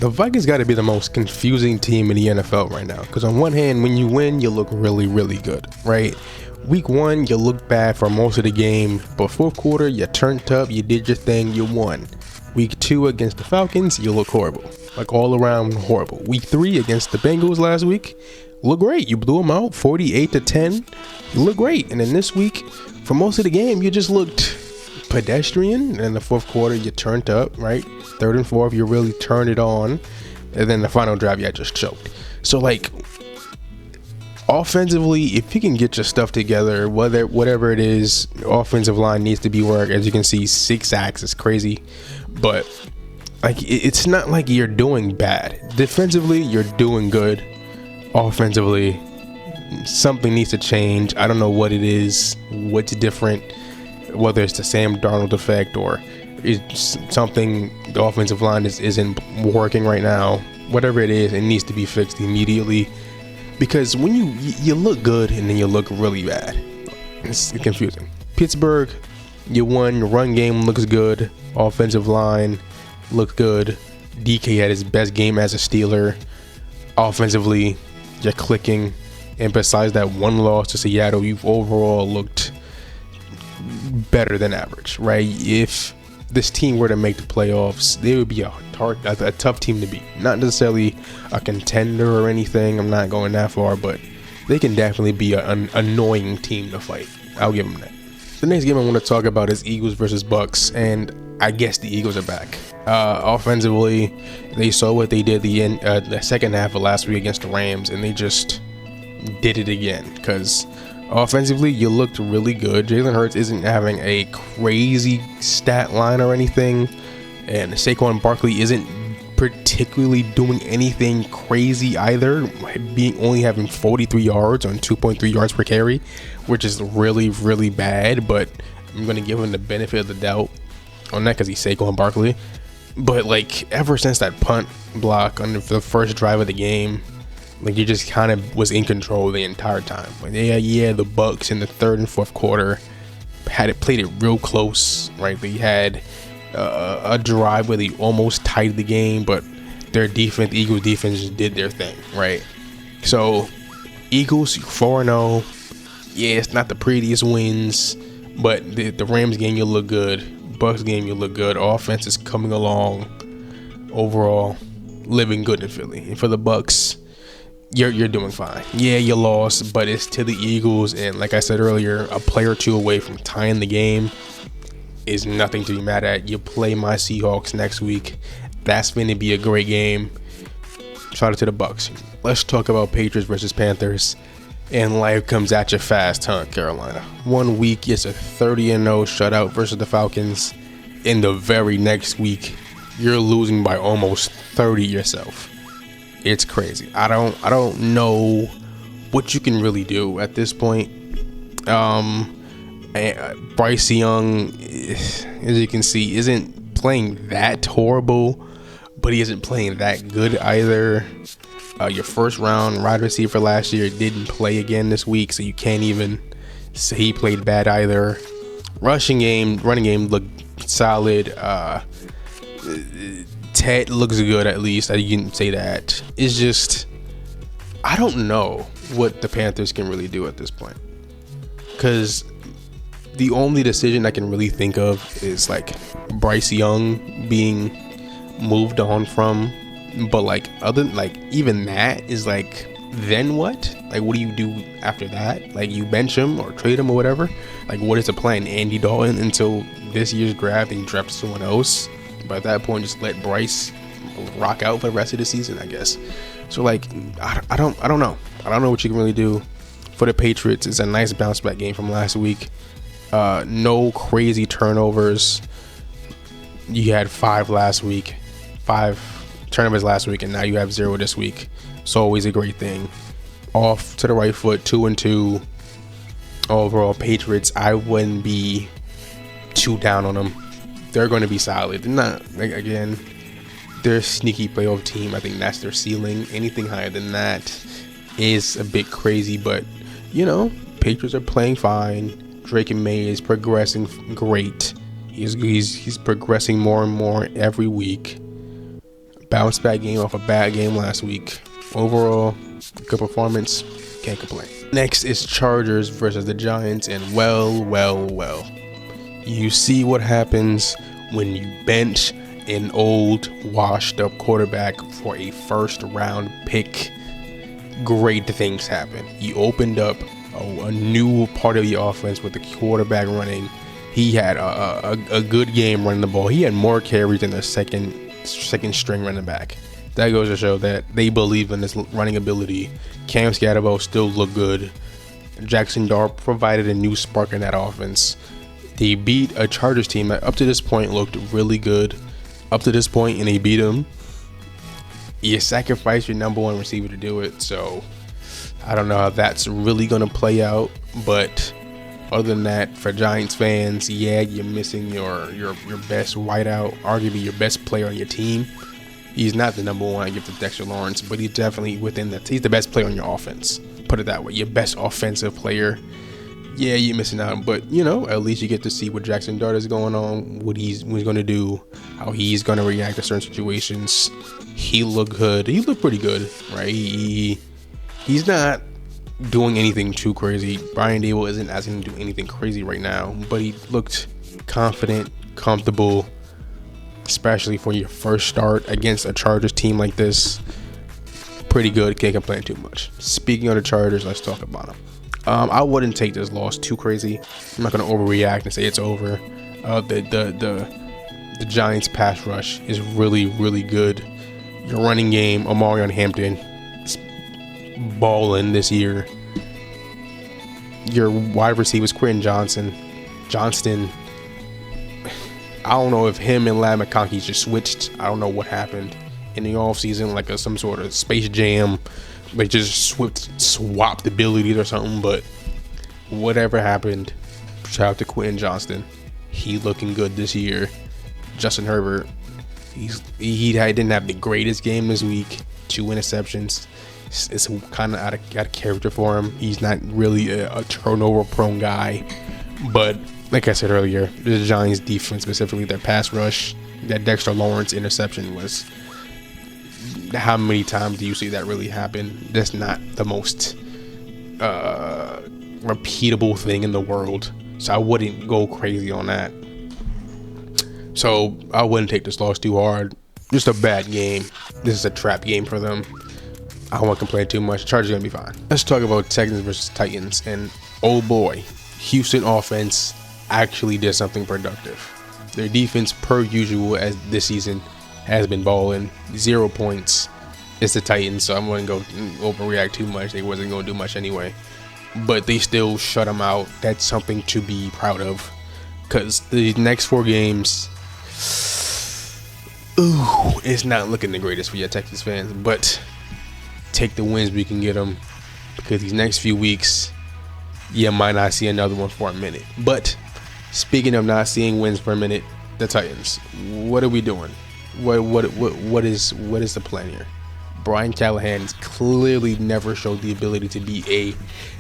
The Vikings got to be the most confusing team in the NFL right now. Because on one hand, when you win, you look really, really good, right? Week 1, you look bad for most of the game. But fourth quarter, you turned up, you did your thing, you won. Week 2 against the Falcons, you look horrible. Like all around horrible. Week 3 against the Bengals last week, look great. You blew them out 48-10. You look great. And then this week, for most of the game, you just looked pedestrian. And in the fourth quarter, you turned up, right? Third and fourth, you really turned it on. And then the final drive, you just choked. So, like, offensively, if you can get your stuff together, whatever it is, offensive line needs to be worked. As you can see, 6 sacks is crazy. But, like, it's not like you're doing bad. Defensively, you're doing good. Offensively, something needs to change. I don't know what it is, what's different, whether it's the Sam Darnold effect or it's something the offensive line isn't working right now. Whatever it is, it needs to be fixed immediately, because when you look good and then you look really bad, it's confusing. Pittsburgh, you won. Your run game looks good. Offensive line looked good. DK had his best game as a Steeler. Offensively, you're clicking. And besides that one loss to Seattle, you've overall looked better than average, right? If this team were to make the playoffs, they would be a tough team to beat. Not necessarily a contender or anything. I'm not going that far, but they can definitely be an annoying team to fight. I'll give them that. The next game I want to talk about is Eagles versus Bucks, and I guess the Eagles are back. Offensively, they saw what they did the second half of last week against the Rams, and they just did it again. Because offensively, you looked really good. Jalen Hurts isn't having a crazy stat line or anything, and Saquon Barkley isn't particularly doing anything crazy either, only having 43 yards on 2.3 yards per carry, which is really, really bad. But I'm going to give him the benefit of the doubt on that because he's Saquon Barkley. But like, ever since that punt block on the first drive of the game, like, you just kind of was in control the entire time. Like, yeah, the Bucks in the third and fourth quarter played it real close, right? They had a drive where they almost tied the game, but their defense, Eagles defense, just did their thing, right? So Eagles 4-0. Yeah, it's not the prettiest wins, but the Rams game, you look good. Bucks game, you look good. Offense is coming along. Overall, living good in Philly. And for the Bucks, you're doing fine. Yeah, you lost, but it's to the Eagles, and like I said earlier, a play or two away from tying the game is nothing to be mad at. You play my Seahawks next week. That's going to be a great game. Shout out to the Bucks. Let's talk about Patriots versus Panthers. And life comes at you fast, huh, Carolina? 1 week, it's a 30-0 shutout versus the Falcons. In the very next week, you're losing by almost 30 yourself. It's crazy. I don't know what you can really do at this point. Bryce Young, as you can see, isn't playing that horrible, but he isn't playing that good either. Your first round wide receiver last year didn't play again this week, so you can't even say he played bad either. Running game looked solid. Ted looks good, at least. You can say that. It's just, I don't know what the Panthers can really do at this point, because the only decision I can really think of is like Bryce Young being moved on from. But like, even that is like, then what? Like, what do you do after that? Like, you bench him or trade him or whatever? Like, what is the plan? Andy Dalton until this year's draft and you draft someone else? By that point, just let Bryce rock out for the rest of the season, I guess. So like, I don't know. I don't know what you can really do. For the Patriots, it's a nice bounce back game from last week. No crazy turnovers. You had 5 turnovers last week, and now you have 0 this week. It's always a great thing. Off to the right foot, 2-2. Overall, Patriots, I wouldn't be too down on them. They're going to be solid. They're not, like, again, they're a sneaky playoff team. I think that's their ceiling. Anything higher than that is a bit crazy, but, you know, Patriots are playing fine. Drake and May is progressing great. He's progressing more and more every week. bounce back game off a bad game last week. Overall, good performance. Can't complain. Next is Chargers versus the Giants, and well. You see what happens when you bench an old, washed-up quarterback for a first-round pick. Great things happen. You opened up a new part of the offense with the quarterback running. He had a good game running the ball. He had more carries than the second string running back. That goes to show that they believe in his running ability. Cam Scatterbo still looked good. Jackson Dart provided a new spark in that offense. They beat a Chargers team that up to this point looked really good. Up to this point, and they beat them. You sacrifice your number one receiver to do it, so I don't know how that's really going to play out. But other than that, for Giants fans, yeah, you're missing your best wideout, arguably your best player on your team. He's not the number one, I give to Dexter Lawrence, but he's definitely within that. He's the best player on your offense. Put it that way, your best offensive player. Yeah, you're missing out, but at least you get to see what Jackson Dart is going on, what he's going to do, how he's going to react to certain situations. He looked good. He looked pretty good, right? He's not doing anything too crazy. Brian Dable isn't asking him to do anything crazy right now, but he looked confident, comfortable, especially for your first start against a Chargers team like this. Pretty good. Can't complain too much. Speaking of the Chargers, let's talk about them. I wouldn't take this loss too crazy. I'm not going to overreact and say it's over. The Giants pass rush is really, really good. Your running game, Omarion Hampton, is balling this year. Your wide receivers, Quentin Johnston. I don't know if him and Lad McConkey just switched. I don't know what happened in the offseason, like some sort of Space Jam. They just swapped abilities or something, but whatever happened, shout out to Quentin Johnston. He looking good this year. Justin Herbert, he didn't have the greatest game this week. 2 interceptions. It's kind of out of character for him. He's not really a turnover-prone guy. But like I said earlier, the Giants' defense, specifically their pass rush, that Dexter Lawrence interception was... How many times do you see that really happen? That's not the most repeatable thing in the world. So I wouldn't go crazy on that. So I wouldn't take this loss too hard. Just a bad game. This is a trap game for them. I don't want to complain too much. Chargers are going to be fine. Let's talk about Texans versus Titans. And oh boy, Houston offense actually did something productive. Their defense, per usual, as this season, has been balling. 0 points. It's the Titans, so I wouldn't go overreact too much. They wasn't going to do much anyway. But they still shut them out. That's something to be proud of. Because the next 4 games, it's not looking the greatest for your Texas fans. But take the wins we can get them. Because these next few weeks, you might not see another one for a minute. But speaking of not seeing wins for a minute, the Titans, what are we doing? What is the plan here? Brian Callahan clearly never showed the ability to be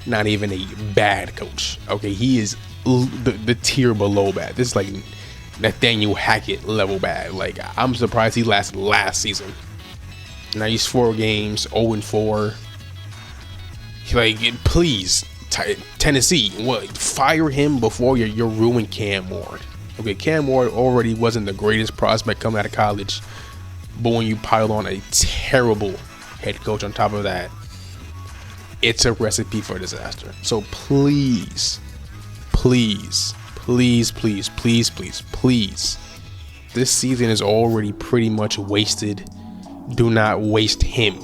not even a bad coach. Okay, he is the tier below bad. This is like Nathaniel Hackett level bad. Like, I'm surprised he lasted last season. Now he's 4 games, 0-4. Like, please, Tennessee, fire him before you're ruining Cam Ward. Okay, Cam Ward already wasn't the greatest prospect coming out of college, but when you pile on a terrible head coach on top of that, it's a recipe for disaster. So please, this season is already pretty much wasted. Do not waste him.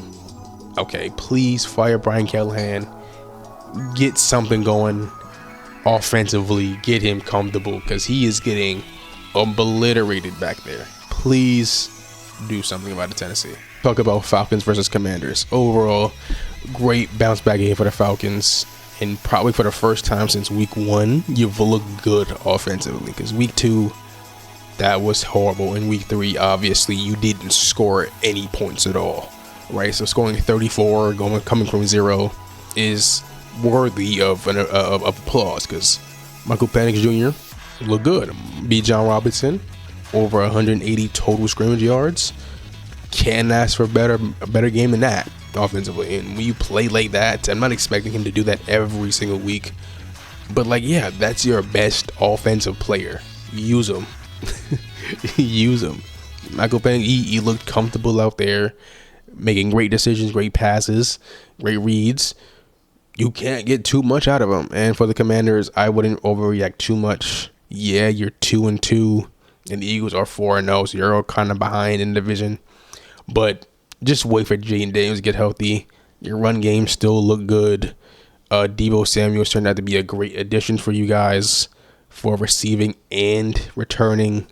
Okay, please fire Brian Callahan. Get something going offensively, get him comfortable, because he is getting obliterated back there. Please do something about the Tennessee. Talk about Falcons versus Commanders. Overall, great bounce back game for the Falcons, and probably for the first time since week 1, you've looked good offensively, because week 2, that was horrible. In week 3, obviously, you didn't score any points at all, right? So scoring 34, coming from 0 is worthy of applause, because Michael Penix Jr. looked good. Beat John Robinson, over 180 total scrimmage yards. Can't ask for a better game than that offensively. And when you play like that, I'm not expecting him to do that every single week. But like, yeah, that's your best offensive player. Use him. Use him. Michael Penix, he looked comfortable out there, making great decisions, great passes, great reads. You can't get too much out of him. And for the Commanders, I wouldn't overreact too much. Yeah, you're 2-2, and the Eagles are 4-0, so you're all kind of behind in the division. But just wait for Jaden Daniels to get healthy. Your run game still look good. Deebo Samuel's turned out to be a great addition for you guys for receiving and returning.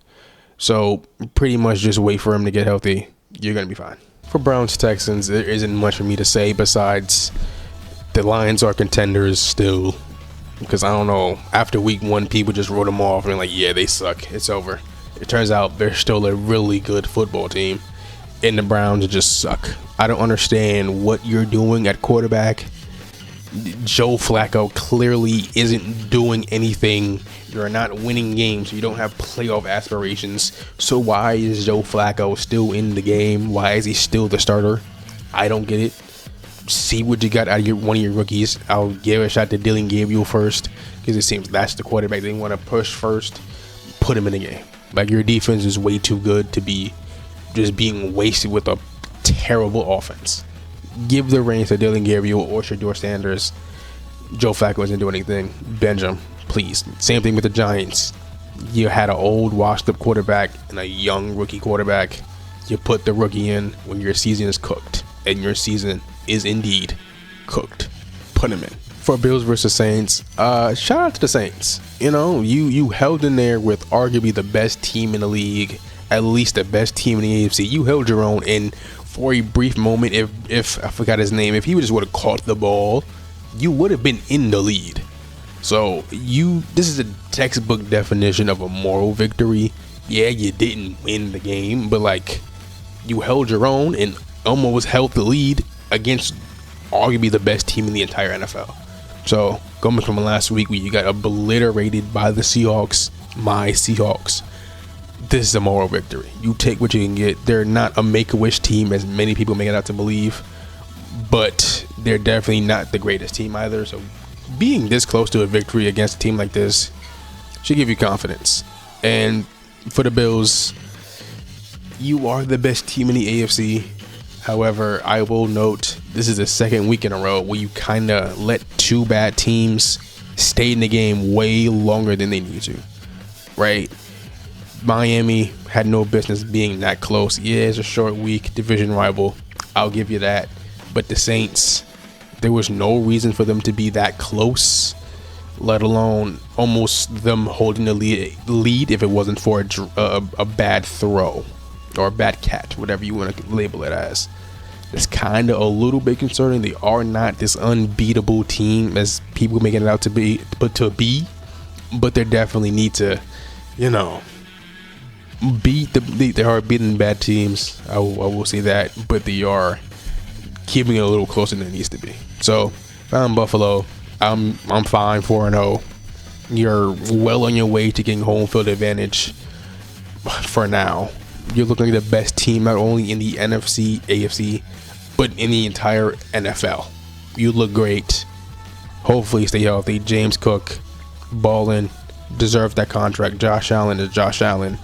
So pretty much just wait for him to get healthy. You're going to be fine. For Browns Texans, there isn't much for me to say besides the Lions are contenders still. Because I don't know, after week 1, people just wrote them off and like, yeah, they suck. It's over. It turns out they're still a really good football team. And the Browns just suck. I don't understand what you're doing at quarterback. Joe Flacco clearly isn't doing anything. You're not winning games. You don't have playoff aspirations. So why is Joe Flacco still in the game? Why is he still the starter? I don't get it. See what you got out of one of your rookies. I'll give a shot to Dylan Gabriel first because it seems that's the quarterback they want to push first. Put him in the game. Like, your defense is way too good to be just being wasted with a terrible offense. Give the reins to Dylan Gabriel or Shedeur Sanders. Joe Flacco isn't doing anything. Bench him, please. Same thing with the Giants. You had an old, washed-up quarterback and a young rookie quarterback. You put the rookie in when your season is cooked, and your season is indeed cooked. Put him in. For Bills versus Saints, shout out to the Saints. You know, you held in there with arguably the best team in the league, at least the best team in the AFC. You held your own, and for a brief moment, if I forgot his name, if he just would have caught the ball, you would have been in the lead. So this is a textbook definition of a moral victory. Yeah, you didn't win the game, but like, you held your own and almost held the lead against arguably the best team in the entire NFL. So going from last week where you got obliterated by the Seahawks, my Seahawks, this is a moral victory. You take what you can get. They're not a make-a-wish team as many people make it out to believe, but they're definitely not the greatest team either. So being this close to a victory against a team like this should give you confidence. And for the Bills, you are the best team in the AFC. However, I will note this is the second week in a row where you kind of let two bad teams stay in the game way longer than they need to, right? Miami had no business being that close. Yeah, it's a short week, division rival. I'll give you that. But the Saints, there was no reason for them to be that close, let alone almost them holding the lead if it wasn't for a bad throw or a bad catch, whatever you want to label it as. It's kind of a little bit concerning. They are not this unbeatable team as people making it out to be, but they definitely need to, they are beating bad teams. I will say that, but they are keeping it a little closer than it needs to be. So if I'm Buffalo, I'm fine 4-0. You're well on your way to getting home field advantage for now. You're looking like the best team not only in the NFC, AFC, but in the entire NFL. You look great. Hopefully stay healthy. James Cook, ballin', deserves that contract. Josh Allen is Josh Allen.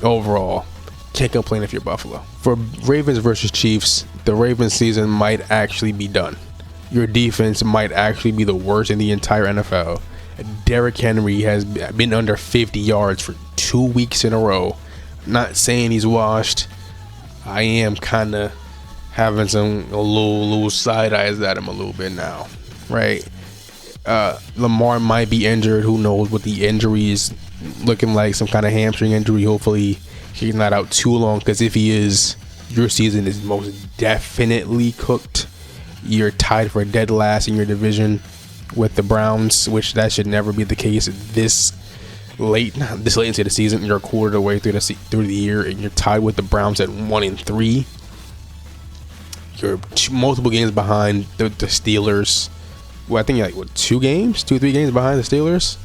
Overall, can't complain if you're Buffalo. For Ravens versus Chiefs, the Ravens season might actually be done. Your defense might actually be the worst in the entire NFL. Derrick Henry has been under 50 yards for 2 weeks in a row. Not saying he's washed. I am kind of having a little side eyes at him a little bit now, right? Lamar might be injured. Who knows what the injury is looking like? Some kind of hamstring injury. Hopefully he's not out too long, because if he is, your season is most definitely cooked. You're tied for dead last in your division with the Browns, which that should never be the case this late into the season. You're a quarter of the way through the year, and you're tied with the Browns at 1-3. You're multiple games behind the Steelers. Well, I think you're like 2-3 games behind the Steelers.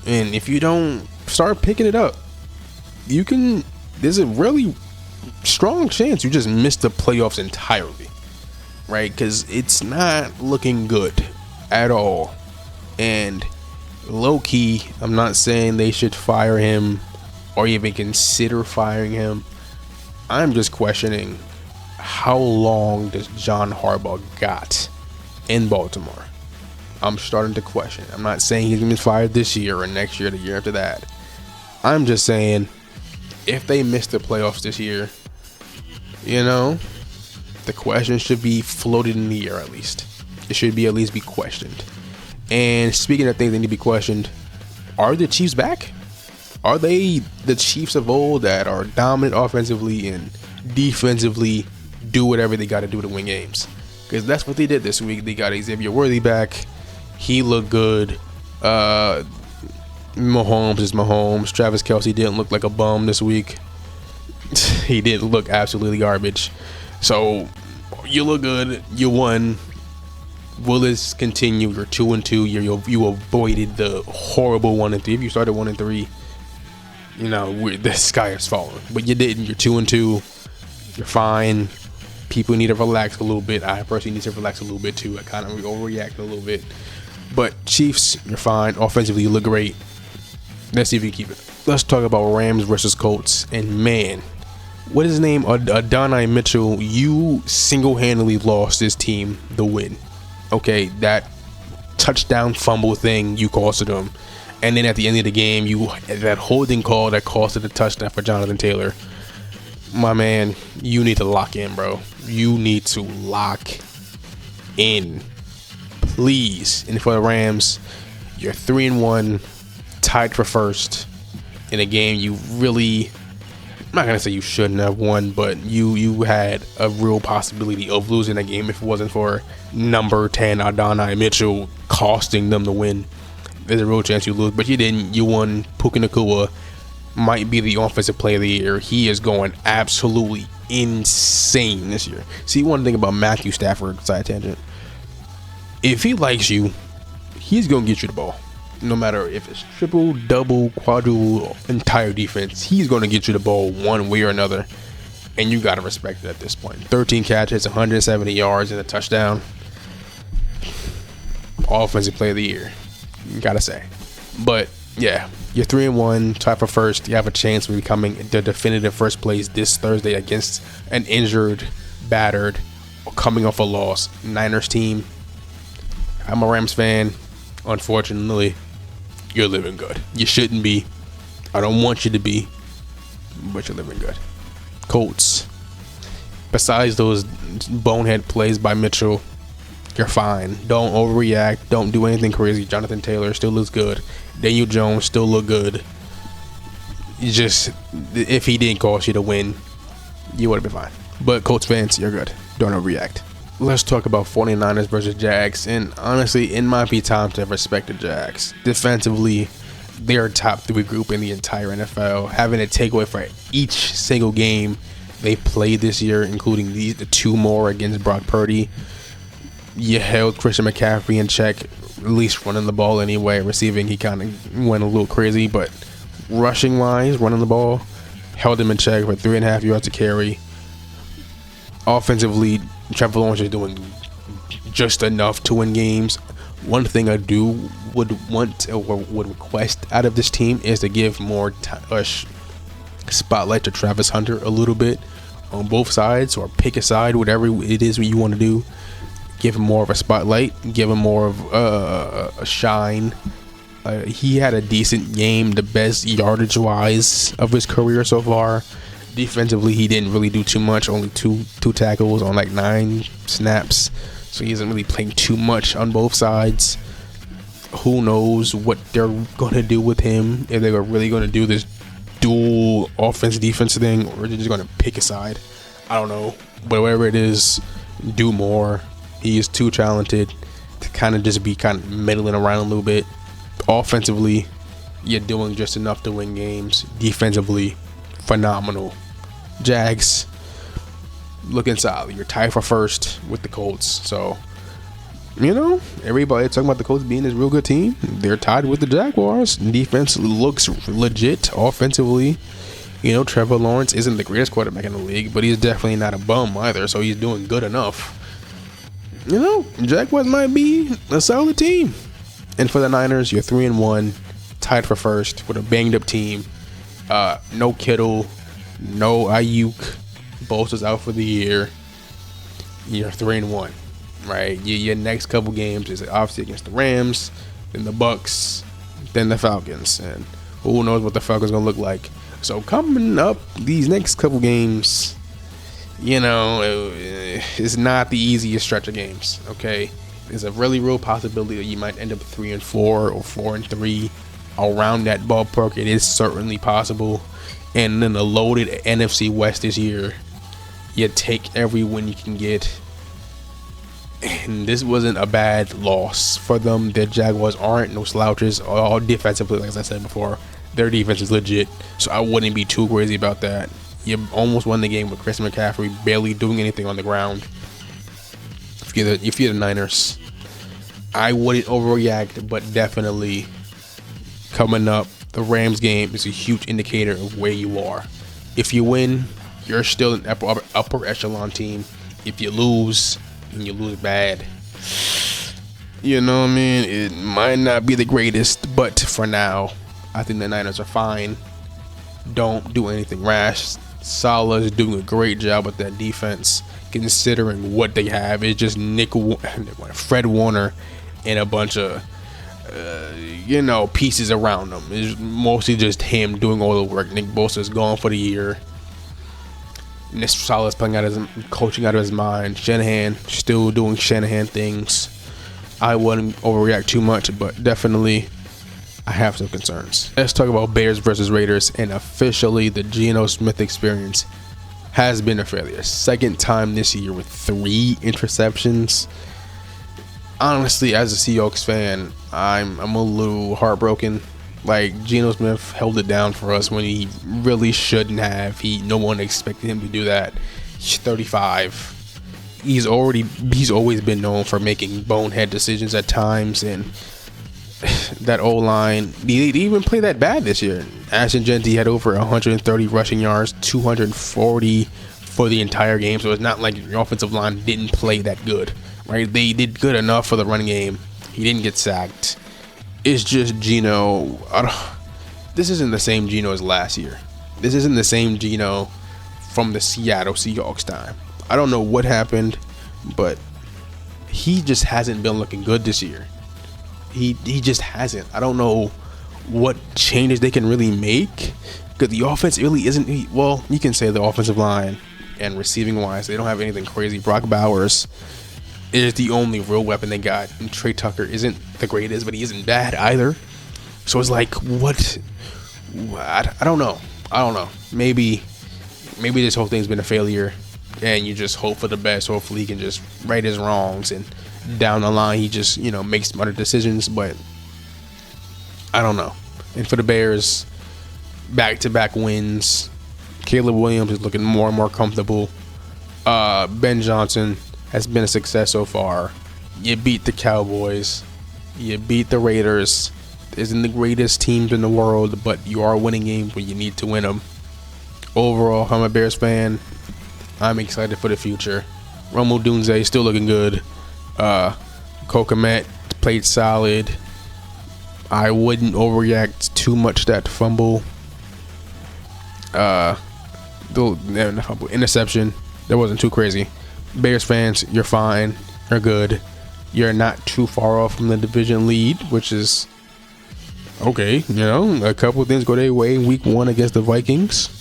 And if you don't start picking it up, you can. There's a really strong chance you just missed the playoffs entirely, right? Because it's not looking good at all. And low key, I'm not saying they should fire him or even consider firing him. I'm just questioning, how long does John Harbaugh got in Baltimore? I'm starting to question. I'm not saying he's going to be fired this year or next year, the year after that. I'm just saying, if they miss the playoffs this year, you know, the question should be floated in the air at least. It should be at least be questioned. And speaking of things that need to be questioned, are the Chiefs back? Are they the Chiefs of old that are dominant offensively and defensively do whatever they got to do to win games? Because that's what they did this week. They got Xavier Worthy back. He looked good. Mahomes is Mahomes. Travis Kelce didn't look like a bum this week. He didn't look absolutely garbage. So you look good. You won. Will this continue? You're 2-2. You avoided the horrible 1-3. If you started 1-3, you know the sky is falling. But you didn't. You're 2-2. You're fine. People need to relax a little bit. I personally need to relax a little bit too. I kind of overreacted a little bit. But Chiefs, you're fine. Offensively, you look great. Let's see if you can keep it. Let's talk about Rams versus Colts. And man, what is his name? Adonai Mitchell. You single-handedly lost this team the win. Okay, that touchdown fumble thing you costed them. And then at the end of the game, that holding call that costed a touchdown for Jonathan Taylor. My man, you need to lock in, bro. You need to lock in, please. And for the Rams, you're 3-1, tied for first in a game you really, I'm not gonna say you shouldn't have won, but you had a real possibility of losing that game if it wasn't for number 10 Adonai Mitchell costing them the win. There's a real chance you lose, but you didn't. You won. Puka Nacua might be the offensive player of the year. He is going absolutely insane this year. See, one thing about Matthew Stafford, side tangent, if he likes you, he's going to get you the ball. No matter if it's triple, double, quadruple, entire defense, he's going to get you the ball one way or another. And you got to respect it at this point. 13 catches, 170 yards, and a touchdown. Offensive player of the year. You got to say. But, yeah, you're 3-1, tied for first. You have a chance of becoming the definitive first place this Thursday against an injured, battered, or coming off a loss Niners team. I'm a Rams fan. Unfortunately, you're living good. You shouldn't be. I don't want you to be, but you're living good. Colts. Besides those bonehead plays by Mitchell, you're fine. Don't overreact. Don't do anything crazy. Jonathan Taylor still looks good. Daniel Jones still look good. You just, if he didn't cost you to win, you would have been fine. But Colts fans, you're good. Don't overreact. Let's talk about 49ers versus Jags. And honestly, it might be time to respect the Jags. Defensively, they're a top 3 group in the entire NFL, having a takeaway for each single game they played this year, including the 2 more against Brock Purdy. You held Christian McCaffrey in check, at least running the ball anyway. Receiving, he kind of went a little crazy, but rushing wise, running the ball, held him in check for 3.5 yards to carry. Offensively, Trevor Lawrence is doing just enough to win games. One thing I would want or would request out of this team is to give more spotlight to Travis Hunter a little bit on both sides, or pick a side, whatever it is you want to do. Give him more of a spotlight, give him more of a shine. He had a decent game, the best yardage wise of his career so far. Defensively, he didn't really do too much, only two tackles on like 9 snaps, so he isn't really playing too much on both sides. Who knows what they're going to do with him, if they're really going to do this dual offense defense thing, or they're just going to pick a side. I don't know, but whatever it is, do more. He is too talented to kind of just be kind of meddling around a little bit. Offensively, you're doing just enough to win games. Defensively, phenomenal. Jags, looking solid. You're tied for first with the Colts. So, you know, everybody talking about the Colts being this real good team. They're tied with the Jaguars. Defense looks legit. Offensively, Trevor Lawrence isn't the greatest quarterback in the league, but he's definitely not a bum either, so he's doing good enough. Jaguars might be a solid team. And for the Niners, you're 3-1, tied for first with a banged up team. No Kittle, no Ayuk, Bosa's out for the year. You're 3-1, right? Your next couple games is obviously against the Rams, then the Bucks, then the Falcons, and who knows what the Falcons gonna look like. So coming up, these next couple games, it's not the easiest stretch of games. Okay, there's a really real possibility that you might end up 3-4 or 4-3, around that ballpark. It is certainly possible. And then the loaded NFC West this year, you take every win you can get. And this wasn't a bad loss for them. The Jaguars aren't no slouches. All defensively, like I said before, their defense is legit. So I wouldn't be too crazy about that. You almost won the game with Chris McCaffrey barely doing anything on the ground. If you're the Niners, I wouldn't overreact, but definitely coming up, the Rams game is a huge indicator of where you are. If you win, you're still an upper echelon team. If you lose, and you lose bad, it might not be the greatest, but for now, I think the Niners are fine. Don't do anything rash. Saleh is doing a great job with that defense, considering what they have. It's just Fred Warner and a bunch of pieces around them. It's mostly just him doing all the work. Nick Bosa is gone for the year. Nick Saleh's coaching out of his mind. Shanahan still doing Shanahan things. I wouldn't overreact too much, but definitely I have some concerns. Let's talk about Bears versus Raiders, and officially the Geno Smith experience has been a failure. Second time this year with 3 interceptions. Honestly, as a Seahawks fan, I'm a little heartbroken. Like, Geno Smith held it down for us when he really shouldn't have. No one expected him to do that. He's 35. He's always been known for making bonehead decisions at times, and that O-line, they didn't even play that bad this year. Ashton Jeanty had over 130 rushing yards, 240 for the entire game, so it's not like your offensive line didn't play that good, right? They did good enough for the running game. He didn't get sacked. It's just Geno. This isn't the same Geno as last year. This isn't the same Geno from the Seattle Seahawks time. I don't know what happened, but he just hasn't been looking good this year. He just hasn't. I don't know what changes they can really make, because the offense really isn't. Well, you can say the offensive line and receiving wise, they don't have anything crazy. Brock Bowers is the only real weapon they got, and Trey Tucker isn't the greatest, but he isn't bad either. So it's like, what? I don't know. Maybe this whole thing's been a failure, and you just hope for the best. Hopefully he can just right his wrongs, and down the line he just makes smarter decisions. But I don't know. And for the Bears, back-to-back wins. Caleb Williams is looking more and more comfortable. Ben Johnson has been a success so far. You beat the Cowboys. You beat the Raiders. Isn't the greatest teams in the world, but you are winning games when you need to win them. Overall, I'm a Bears fan. I'm excited for the future. Rome Odunze still looking good. Kokomet played solid. I wouldn't overreact too much to that fumble. Interception. That wasn't too crazy. Bears fans, you're fine. You're good. You're not too far off from the division lead, which is okay. A couple of things go their way in week 1 against the Vikings.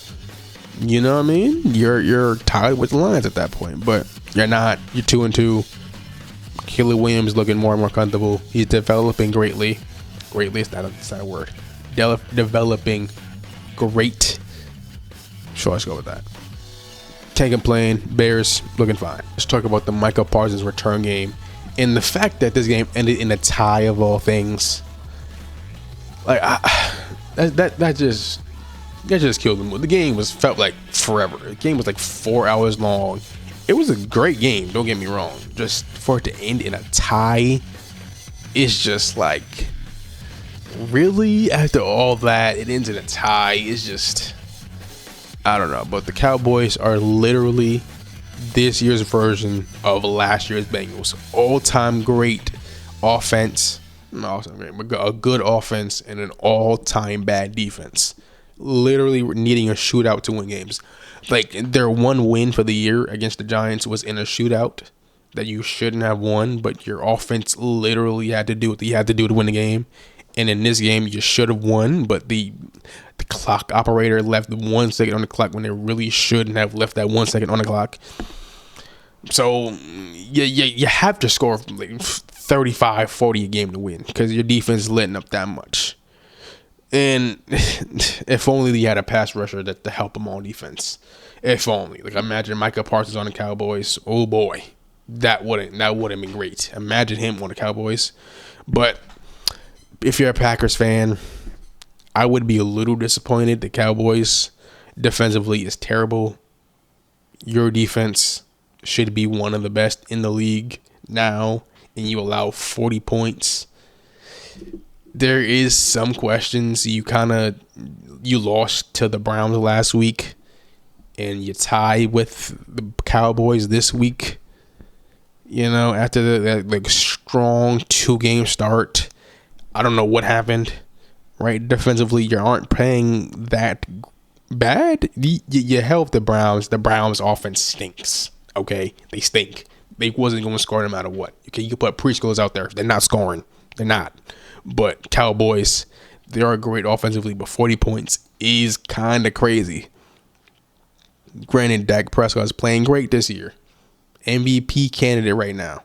You know what I mean? You're tied with the Lions at that point, but you're not. You're 2-2. Caleb Williams looking more and more comfortable. He's developing greatly. Greatly is not a word. Developing great. Sure, let's go with that. Can't complain. Bears looking fine. Let's talk about the Micah Parsons return game, and the fact that this game ended in a tie of all things. Like that just killed the mood. The game felt like forever. The game was like 4 hours long. It was a great game, don't get me wrong. Just for it to end in a tie, it's just like, really? After all that, it ends in a tie. It's just, I don't know, but the Cowboys are literally this year's version of last year's Bengals. All-time great offense, not all-time great, but a good offense and an all-time bad defense. Literally needing a shootout to win games. Like, their one win for the year against the Giants was in a shootout that you shouldn't have won, but your offense literally had to do what you had to do to win the game. And in this game, you should have won, but the clock operator left 1 second on the clock when they really shouldn't have left that 1 second on the clock. So you have to score like 35, 40 a game to win because your defense is letting up that much. And if only they had a pass rusher to help them on defense. If only. Like, imagine Micah Parsons on the Cowboys. Oh boy, that wouldn't been great. Imagine him on the Cowboys. But if you're a Packers fan, I would be a little disappointed. The Cowboys defensively is terrible. Your defense should be one of the best in the league now, and you allow 40 points. There is some questions. You lost to the Browns last week, and you tie with the Cowboys this week. You know, after that strong 2-game start, I don't know what happened. Right, defensively, you aren't playing that bad. You help the Browns. The Browns' offense stinks. Okay, they stink. They wasn't going to score no matter what. Okay, you can put preschoolers out there. They're not scoring. They're not. But Cowboys, they are great offensively, but 40 points is kind of crazy. Granted, Dak Prescott is playing great this year. MVP candidate right now.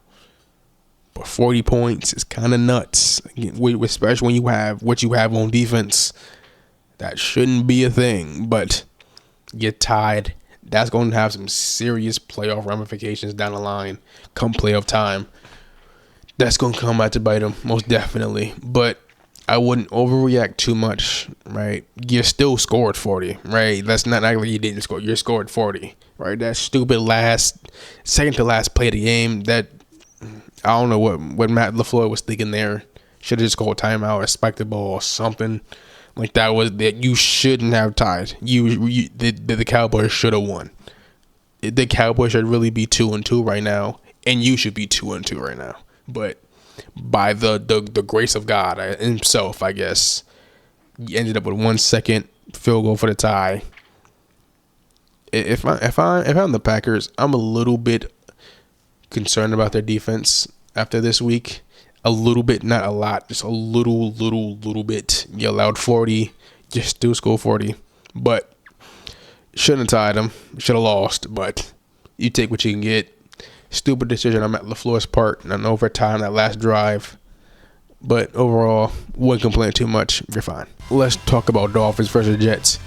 But 40 points is kind of nuts, especially when you have what you have on defense. That shouldn't be a thing, but get tied. That's going to have some serious playoff ramifications down the line come playoff time. That's going to come out to bite them, most definitely. But I wouldn't overreact too much, right? You still scored 40, right? That's not like you didn't score. You scored 40, right? That stupid second to last play of the game, that I don't know what Matt LaFleur was thinking there. Should have just called timeout, respectable, or something like that. Was that you shouldn't have tied. The Cowboys should have won. The Cowboys should really be 2-2 right now, and you should be 2-2 right now. But by the grace of God himself, I guess, you ended up with 1 second field goal for the tie. If I'm the Packers, I'm a little bit concerned about their defense after this week. A little bit, not a lot, just a little bit. You allowed 40, you still scored 40, but shouldn't have tied them. Should have lost, but you take what you can get. Stupid decision on Matt LaFleur's part and overtime that last drive, but overall, wouldn't complain too much. You're fine. Let's talk about Dolphins versus Jets.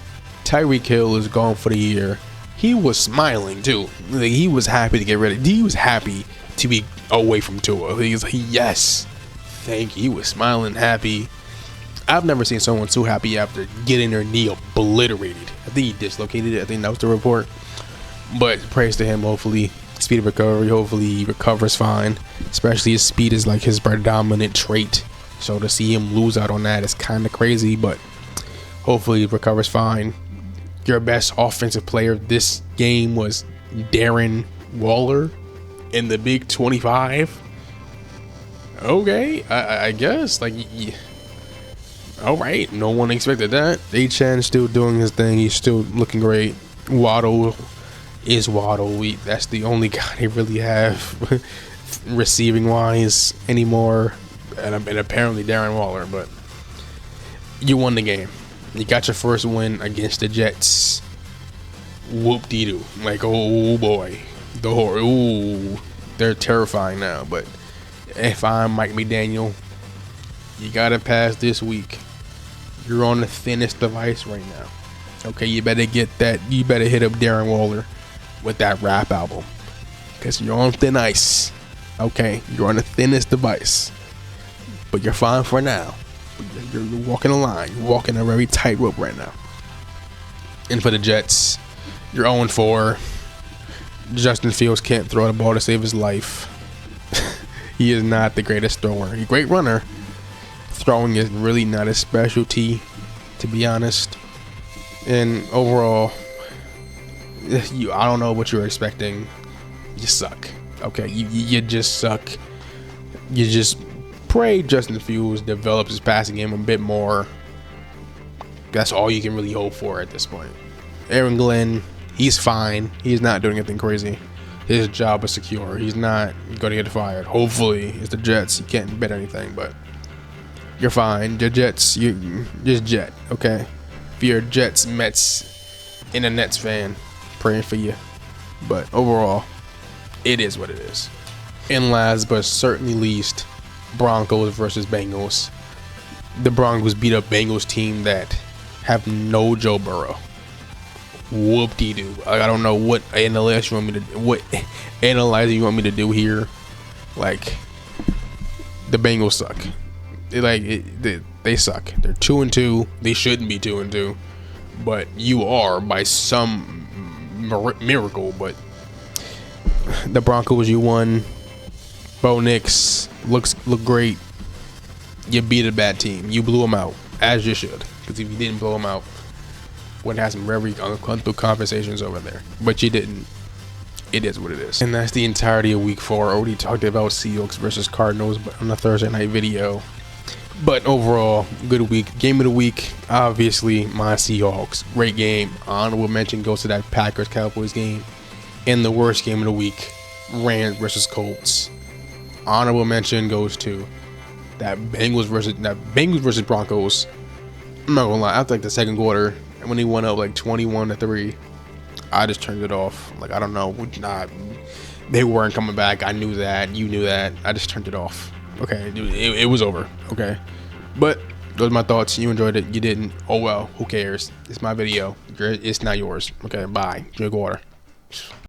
Tyreek Hill is gone for the year. He was smiling too. Like, he was happy to get rid of. He was happy to be away from Tua. He was like, yes, thank you. He was smiling, happy. I've never seen someone so happy after getting their knee obliterated. I think he dislocated it. I think that was the report. But praise to him. Hopefully, speed of recovery. Hopefully, he recovers fine. Especially his speed is like his predominant trait. So to see him lose out on that is kind of crazy. But hopefully, he recovers fine. Your best offensive player this game was Darren Waller in the Big 25. Okay, I guess. Like, all right, no one expected that. A-Chan still doing his thing. He's still looking great. Waddle is Waddle. That's the only guy they really have receiving-wise anymore. And apparently Darren Waller. But you won the game. You got your first win against the Jets. Whoop-dee-doo. Like, oh, boy. They're terrifying now. But if I'm Mike McDaniel, you got to pass this week. You're on the thinnest of ice right now. Okay, you better get that. You better hit up Darren Waller with that rap album. Because you're on thin ice. Okay, you're on the thinnest of ice. But you're fine for now. You're walking a line. You're walking a very tight rope right now. And for the Jets, you're 0-4. Justin Fields can't throw the ball to save his life. He is not the greatest thrower. He's a great runner. Throwing is really not his specialty, to be honest. And overall, I don't know what you're expecting. You suck. Okay, you just suck. You just pray Justin Fields develops his passing game a bit more. That's all you can really hope for at this point. Aaron Glenn, he's fine. He's not doing anything crazy. His job is secure. He's not going to get fired. Hopefully, it's the Jets. You can't bet anything, but you're fine. The Jets, you just Jet, okay? If you're a Jets, Mets, and a Nets fan, praying for you. But overall, it is what it is. And last but certainly least, Broncos versus Bengals. The Broncos beat up Bengals team that have no Joe Burrow. Whoop-de-doo. I don't know what analyzer you want me to do here. Like, the Bengals suck. They suck. They're 2-2. They shouldn't be 2-2, but you are by some miracle. But the Broncos, you won. Bo Nix look great. You beat a bad team. You blew them out, as you should. Because if you didn't blow them out, would have some very uncomfortable conversations over there. But you didn't. It is what it is. And that's the entirety of week 4. I already talked about Seahawks versus Cardinals on the Thursday night video. But overall, good week. Game of the week, obviously, my Seahawks. Great game. Honorable mention goes to that Packers-Cowboys game. And the worst game of the week, Rams versus Colts. Honorable mention goes to that Bengals versus Broncos. I'm not gonna lie, after like the second quarter, when they went up like 21-3, I just turned it off. Like, I don't know, they weren't coming back. I knew that. You knew that. I just turned it off. Okay, it was over. Okay, but those are my thoughts. You enjoyed it. You didn't. Oh well. Who cares? It's my video. It's not yours. Okay, bye. Drink water.